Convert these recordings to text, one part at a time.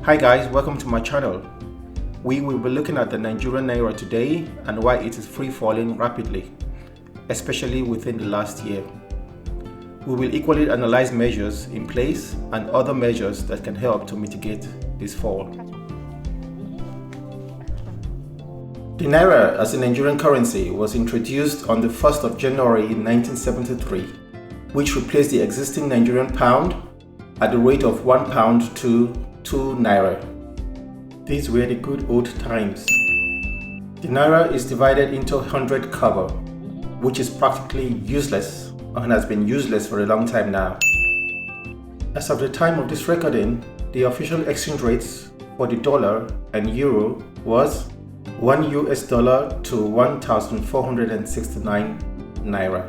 Hi guys, welcome to my channel. We will be looking at the Nigerian Naira today and why it is free falling rapidly, especially within the last year. We will equally analyze measures in place and other measures that can help to mitigate this fall. The Naira as a Nigerian currency was introduced on the 1st of January 1973, which replaced the existing Nigerian pound at the rate of 1 pound to 2 Naira. These were the good old times. The Naira is divided into 100 kobo, which is practically useless and has been useless for a long time now. As of the time of this recording, the official exchange rates for the dollar and euro was $1 to 1,469 Naira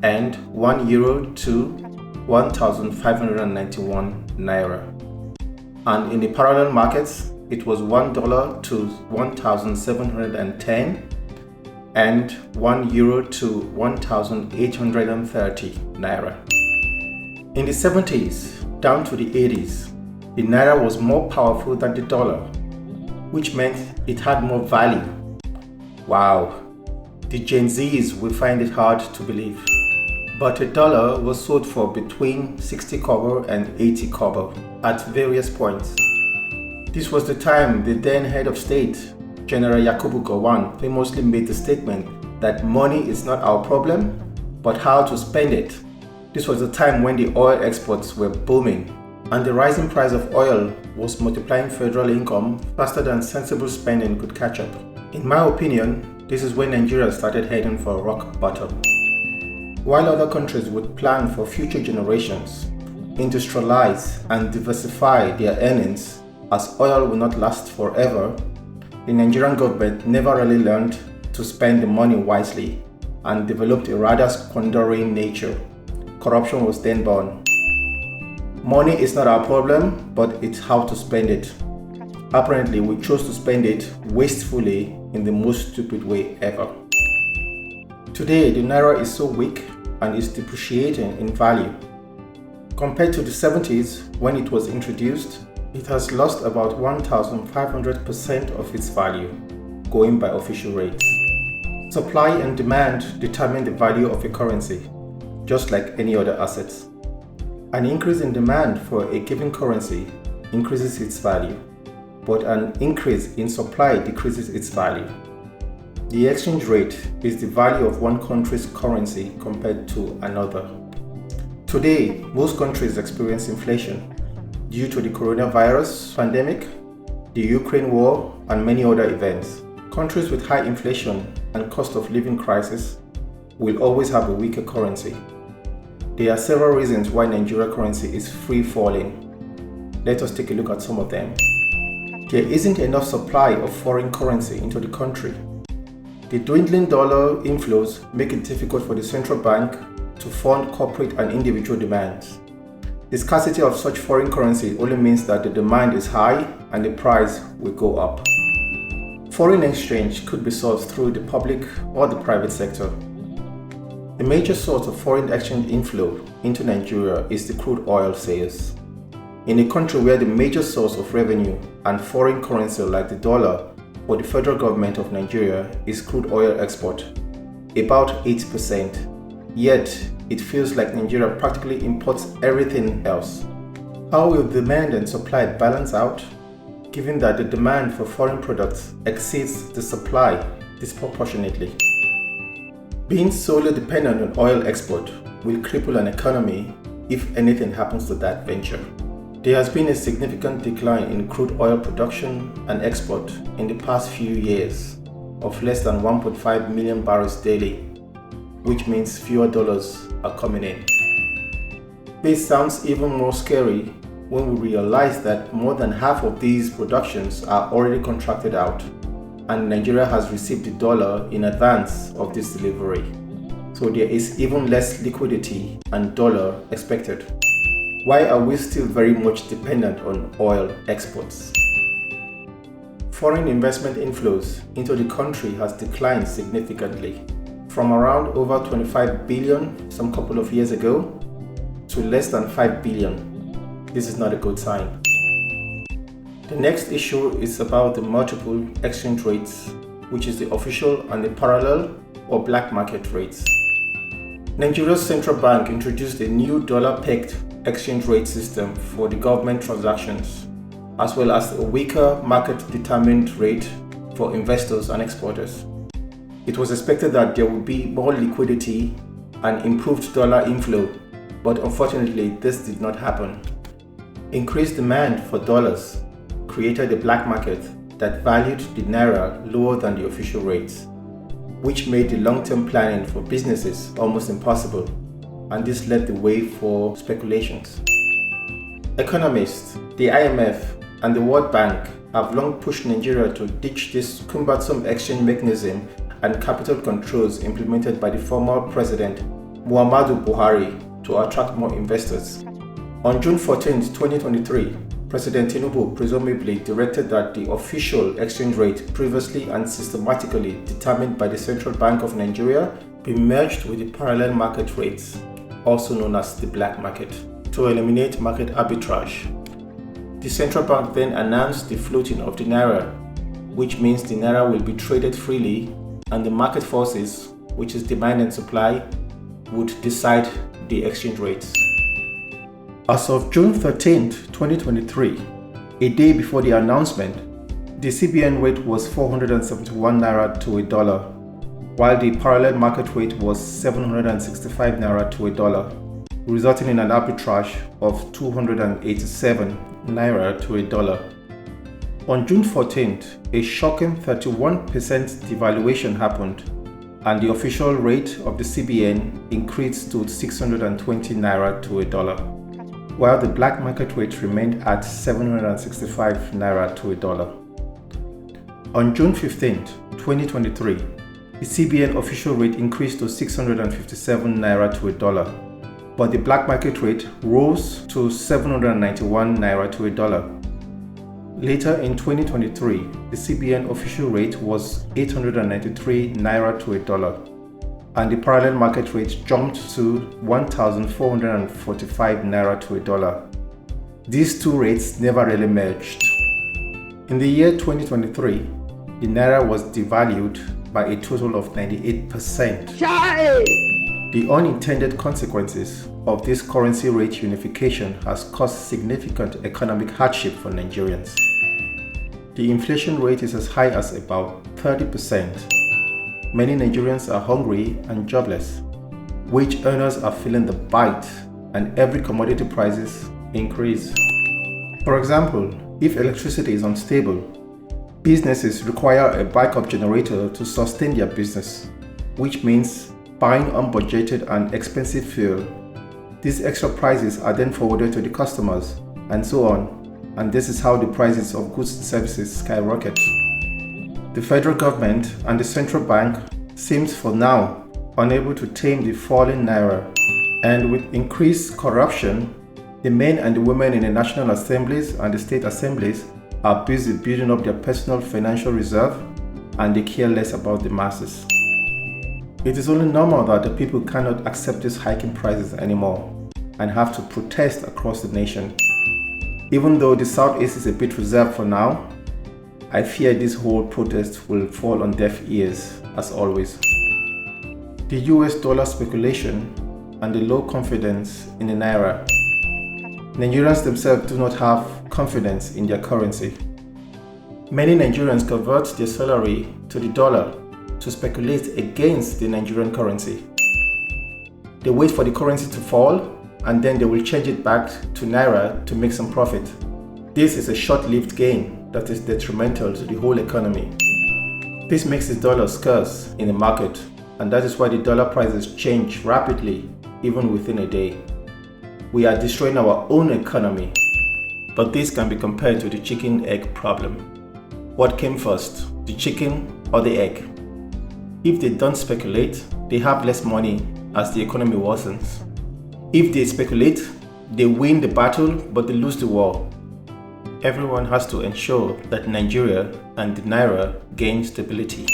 and €1 to 1,591 Naira. And in the parallel markets, it was $1 to 1,710 and €1 to 1,830 Naira. In the 70s down to the 80s, the Naira was more powerful than the dollar, which meant it had more value. Wow, the Gen Zs will find it hard to believe. But a dollar was sold for between 60 kobo and 80 kobo at various points. This was the time the then head of state, General Yakubu Gowon, famously made the statement that money is not our problem, but how to spend it. This was the time when the oil exports were booming, and the rising price of oil was multiplying federal income faster than sensible spending could catch up. In my opinion, this is when Nigeria started heading for a rock bottom. While other countries would plan for future generations, industrialize and diversify their earnings as oil will not last forever, the Nigerian government never really learned to spend the money wisely and developed a rather squandering nature. Corruption was then born. Money is not our problem, but it's how to spend it. Apparently, we chose to spend it wastefully in the most stupid way ever. Today, the Naira is so weak and is depreciating in value. Compared to the 70s when it was introduced, it has lost about 1,500% of its value, going by official rates. Supply and demand determine the value of a currency, just like any other assets. An increase in demand for a given currency increases its value, but an increase in supply decreases its value. The exchange rate is the value of one country's currency compared to another. Today, most countries experience inflation due to the coronavirus pandemic, the Ukraine war, and many other events. Countries with high inflation and cost of living crisis will always have a weaker currency. There are several reasons why Nigeria currency is free falling. Let us take a look at some of them. There isn't enough supply of foreign currency into the country. The dwindling dollar inflows make it difficult for the central bank to fund corporate and individual demands. The scarcity of such foreign currency only means that the demand is high and the price will go up. Foreign exchange could be sourced through the public or the private sector. The major source of foreign exchange inflow into Nigeria is the crude oil sales. In a country where the major source of revenue and foreign currency like the dollar for the federal government of Nigeria is crude oil export, about 8%. Yet, it feels like Nigeria practically imports everything else. How will demand and supply balance out, given that the demand for foreign products exceeds the supply disproportionately? Being solely dependent on oil export will cripple an economy if anything happens to that venture. There has been a significant decline in crude oil production and export in the past few years of less than 1.5 million barrels daily, which means fewer dollars are coming in. This sounds even more scary when we realize that more than half of these productions are already contracted out, and Nigeria has received the dollar in advance of this delivery. So there is even less liquidity and dollar expected. Why are we still very much dependent on oil exports? Foreign investment inflows into the country has declined significantly, from around over 25 billion some couple of years ago to less than 5 billion. This is not a good sign. The next issue is about the multiple exchange rates, which is the official and the parallel or black market rates. Nigeria's central bank introduced a new dollar-pegged exchange rate system for the government transactions, as well as a weaker market-determined rate for investors and exporters. It was expected that there would be more liquidity and improved dollar inflow, but unfortunately this did not happen. Increased demand for dollars created a black market that valued the naira lower than the official rates, which made the long-term planning for businesses almost impossible, and this led the way for speculations. Economists, the IMF, and the World Bank have long pushed Nigeria to ditch this cumbersome exchange mechanism and capital controls implemented by the former President Muhammadu Buhari to attract more investors. On June 14, 2023, President Tinubu presumably directed that the official exchange rate previously and systematically determined by the Central Bank of Nigeria be merged with the parallel market rates, also known as the black market, to eliminate market arbitrage. The central bank then announced the floating of the naira, which means the naira will be traded freely and the market forces, which is demand and supply, would decide the exchange rates. As of June 13, 2023, a day before the announcement, the CBN rate was 471 naira to a dollar, while the parallel market rate was 765 naira to a dollar, resulting in an arbitrage of 287 naira to a dollar. On June 14th, a shocking 31% devaluation happened, and the official rate of the CBN increased to 620 naira to a dollar, while the black market rate remained at 765 naira to a dollar. On June 15, 2023, the CBN official rate increased to 657 naira to a dollar, but the black market rate rose to 791 naira to a dollar. Later in 2023, the CBN official rate was 893 naira to a dollar, and the parallel market rate jumped to 1,445 naira to a dollar. These two rates never really merged. In the year 2023, the naira was devalued by a total of 98%. The unintended consequences of this currency rate unification has caused significant economic hardship for Nigerians. The inflation rate is as high as about 30%. Many Nigerians are hungry and jobless. Wage earners are feeling the bite, and every commodity prices increase. For example, if electricity is unstable, businesses require a backup generator to sustain their business, which means buying unbudgeted and expensive fuel. These extra prices are then forwarded to the customers, and so on, and this is how the prices of goods and services skyrocket. The federal government and the central bank seems for now unable to tame the falling naira, and with increased corruption, the men and the women in the national assemblies and the state assemblies are busy building up their personal financial reserve, and they care less about the masses. It is only normal that the people cannot accept these hiking prices anymore and have to protest across the nation. Even though the Southeast is a bit reserved for now, I fear this whole protest will fall on deaf ears as always. The US dollar speculation and the low confidence in the naira. Nigerians themselves do not have confidence in their currency. Many Nigerians convert their salary to the dollar to speculate against the Nigerian currency. They wait for the currency to fall and then they will change it back to naira to make some profit. This is a short-lived gain that is detrimental to the whole economy. This makes the dollar scarce in the market, and that is why the dollar prices change rapidly even within a day. We are destroying our own economy, but this can be compared to the chicken-egg problem. What came first, the chicken or the egg? If they don't speculate, they have less money as the economy worsens. If they speculate, they win the battle but they lose the war. Everyone has to ensure that Nigeria and the naira gain stability.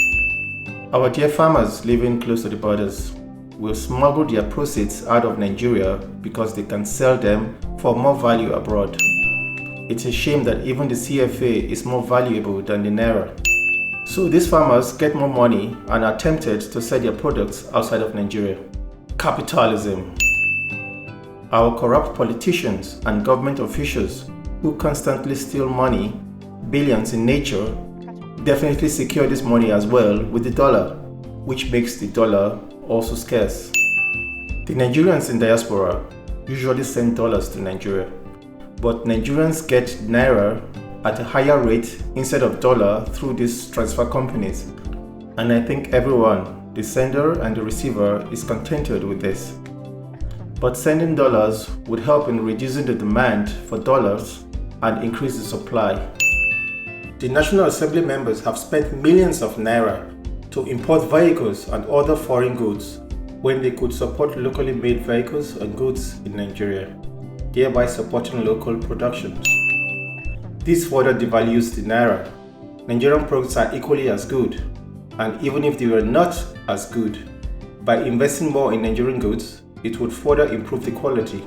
Our dear farmers living close to the borders will smuggle their proceeds out of Nigeria because they can sell them for more value abroad. it's a shame that even the CFA is more valuable than the Naira. So these farmers get more money and are tempted to sell their products outside of Nigeria. Capitalism. Our corrupt politicians and government officials who constantly steal money, billions in nature, definitely secure this money as well with the dollar, which makes the dollar also scarce. The Nigerians in diaspora usually send dollars to Nigeria, but Nigerians get Naira at a higher rate instead of dollar through these transfer companies. And I think everyone, the sender and the receiver, is contented with this. But sending dollars would help in reducing the demand for dollars and increase the supply. The National Assembly members have spent millions of Naira to import vehicles and other foreign goods when they could support locally made vehicles and goods in Nigeria, thereby supporting local productions. This further devalues the Naira. Nigerian products are equally as good, and even if they were not as good, by investing more in Nigerian goods, it would further improve the quality.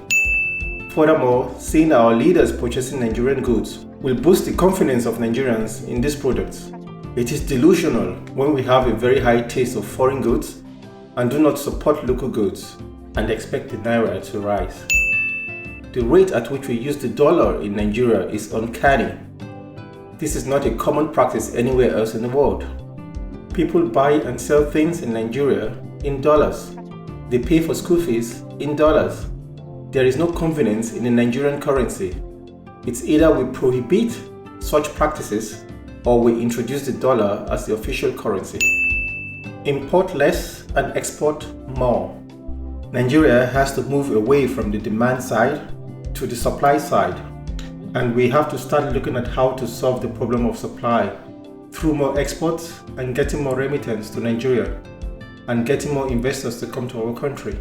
Furthermore, seeing our leaders purchasing Nigerian goods will boost the confidence of Nigerians in these products. It is delusional when we have a very high taste of foreign goods and do not support local goods and expect the Naira to rise. The rate at which we use the dollar in Nigeria is uncanny. This is not a common practice anywhere else in the world. People buy and sell things in Nigeria in dollars. They pay for school fees in dollars. There is no confidence in the Nigerian currency. It's either we prohibit such practices or we introduce the dollar as the official currency. Import less and export more. Nigeria has to move away from the demand side to the supply side, and we have to start looking at how to solve the problem of supply through more exports and getting more remittance to Nigeria and getting more investors to come to our country.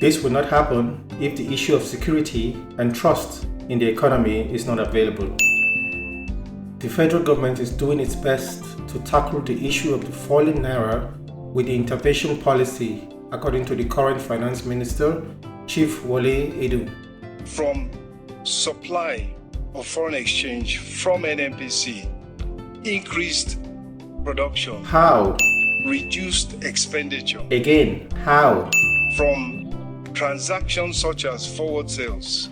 This will not happen if the issue of security and trust in the economy is not available. The federal government is doing its best to tackle the issue of the falling Naira with the intervention policy, according to the current Finance Minister, Chief Wole Edu. From supply of foreign exchange from NNPC, increased production. How? Reduced expenditure. Again, how? From transactions such as forward sales.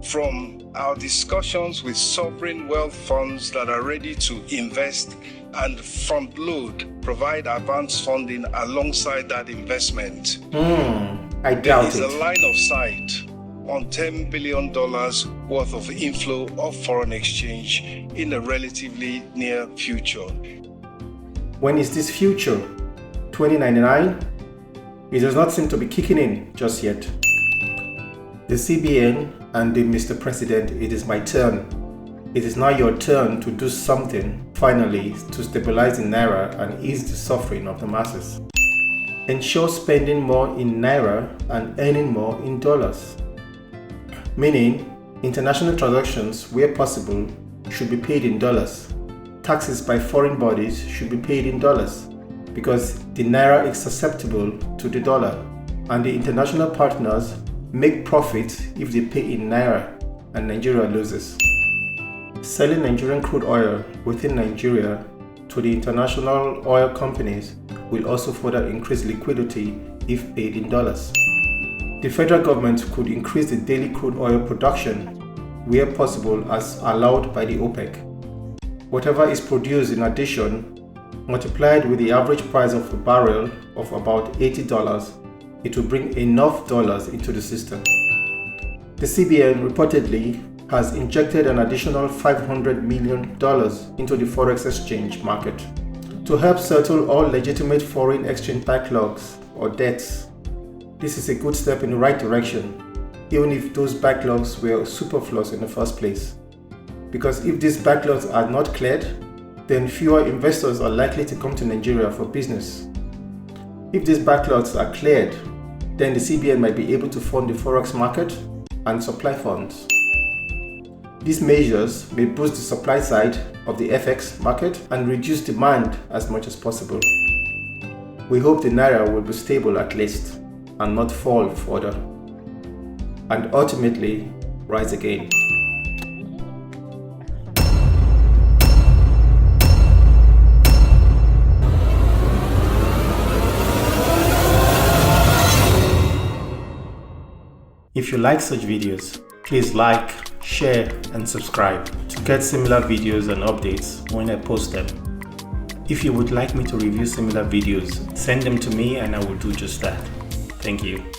From our discussions with sovereign wealth funds that are ready to invest and front load, provide advance funding alongside that investment. I doubt it. There is a line of sight on $10 billion worth of inflow of foreign exchange in the relatively near future. When is this future? 2099? It does not seem to be kicking in just yet. The CBN and the Mr. President, it is my turn. It is now your turn to do something, finally, to stabilize the Naira and ease the suffering of the masses. Ensure spending more in Naira and earning more in dollars. Meaning, international transactions, where possible, should be paid in dollars. Taxes by foreign bodies should be paid in dollars because the Naira is susceptible to the dollar, and the international partners make profit if they pay in Naira and Nigeria loses. Selling Nigerian crude oil within Nigeria to the international oil companies will also further increase liquidity if paid in dollars. The federal government could increase the daily crude oil production where possible as allowed by the OPEC. Whatever is produced in addition, multiplied with the average price of a barrel of about $80, it will bring enough dollars into the system. The CBN reportedly has injected an additional $500 million into the forex exchange market to help settle all legitimate foreign exchange backlogs or debts. This is a good step in the right direction, even if those backlogs were superfluous in the first place. Because if these backlogs are not cleared, then fewer investors are likely to come to Nigeria for business. If these backlogs are cleared, then the CBN might be able to fund the forex market and supply funds. These measures may boost the supply side of the FX market and reduce demand as much as possible. We hope the Naira will be stable at least and not fall further, and ultimately rise again. If you like such videos, please like, share and subscribe to get similar videos and updates when I post them. If you would like me to review similar videos, send them to me and I will do just that. Thank you.